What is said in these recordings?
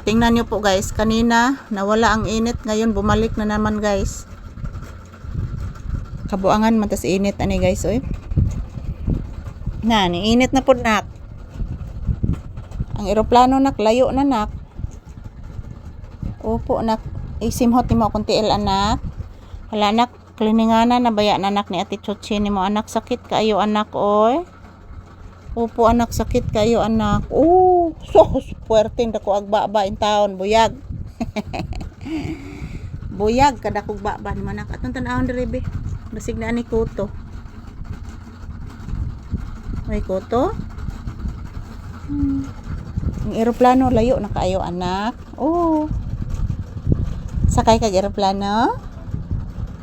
Tingnan nyo po guys, kanina nawala ang init, ngayon bumalik na naman guys. Kabuangan man tas init ani guys, oy. Ni init na po nak. Ang eroplano nak layo na nak. Opo nak, isimhot nimo akong tiil anak. Hala anak, kliningana na baya na anak ni Ate Chochi nimo anak, sakit kaayo anak oy. Opo anak, sakit kayo anak. Sos puwerte dako agbaba in taon buyag. Buyag kada kog baba ni manak atong tan-awon diri be. Basig na ani kuto. May kuto? Ang eroplano layo na kaayo anak. Sakay kag eroplano?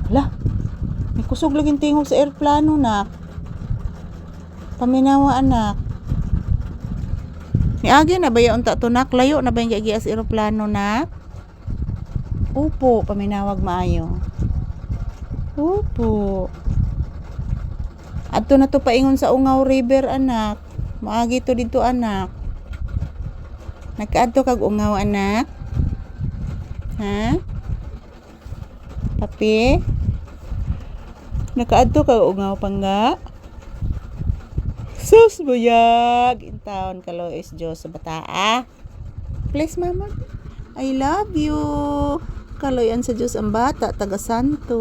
Hala. May kusog laging tingog sa eroplano nak. Paminawa anak. Niagi na ba yung tunak? Layo na ba yung gias eroplano nak? Opo, paminawag maayo. Opo. Adto na to paingon sa Ungaw River anak. Maagi to dito anak. Nagkaadto kag Ungaw anak? Ha? Papi? Nakaadto kag Ungaw pangga? Sus buyag in town kalois Diyos sa bataa. Please mama, I love you. Kaloyan sa Diyos ang bata, taga santo.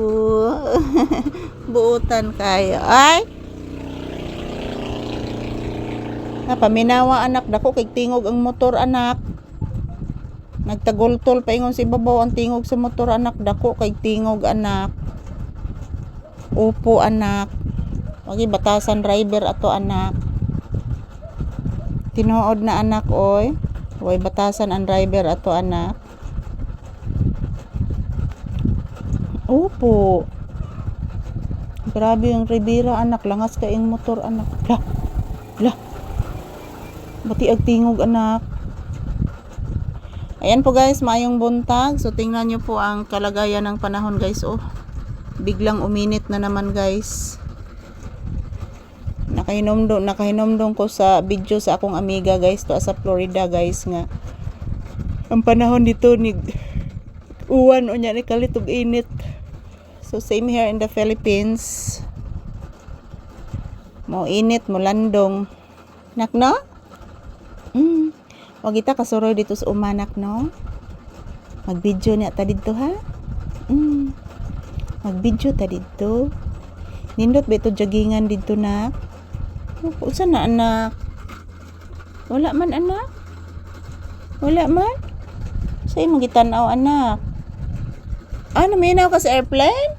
Buutan kayo. Ay! Paminawa anak, dako kay tingog ang motor anak. Nagtagultol paingon si babaw ang tingog sa motor anak, dako kay tingog anak. Opo anak. Wagi batasan driver ato anak. Tinuod na anak oy. Way batasan ang driver ato anak. Opo. Grabe yung Rivera anak, langas kaing motor anak. Lah. Bati ag tingog anak. Ayan po guys, maayong buntag. So tingnan nyo po ang kalagayan ng panahon guys. Biglang uminit na naman guys. Nakahinomdong ko sa video sa akong amiga guys to sa Florida guys nga ang panahon dito ni uwan unya ni kalitog init. So same here in the Philippines. Mo init mo landong nak no? Wag kita kasuroy dito sa umanak no. Mag-video niya ta didto ha. Mag-video ta didto. Nindot ba ito joggingan didto na? Usa na anak. Wala man anak. Wala man. Say mo gitanaw anak. Naminaw ka sa airplane?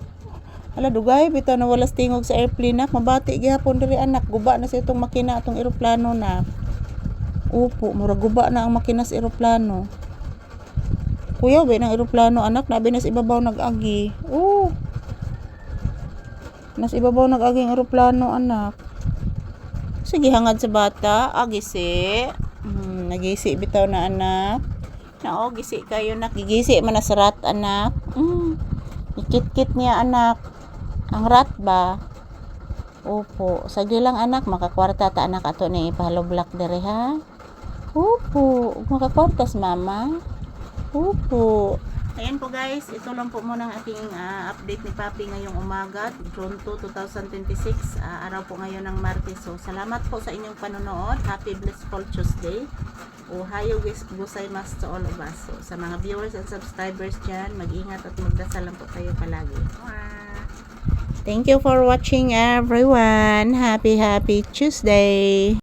Ala dugay bitaw na walas tingog sa airplane nak. Mabati gihapon diri anak. Guba na sa itong makina atong eroplano na. Opo, mura guba na ang makina sa eroplano. Kuya ba ng eroplano anak, nabi nas ibabaw nag-agi. Nas ibabaw nag-agi ang eroplano anak. Sige hangad sa bata, agisi. Nagisi bitaw na anak. Gisi kayo nak, gigisi man na sa rat anak. Ikit-kit niya anak. Ang rat ba? Opo, sagli lang anak, makakwarta ta anak ato ni ipahaloblak dere ha. Opo, makakwartas mama. Opo. Ayan po guys, ito lang po muna ang aking update ni Papi ngayong umaga, June 2, 2026, araw po ngayon ng Martes. So, salamat po sa inyong panonood. Happy Blissful Tuesday. Ohayo gozaimasu to all of us. So, sa mga viewers and subscribers dyan, mag-ingat at magdasal lang po kayo palagi. Thank you for watching everyone. Happy Tuesday.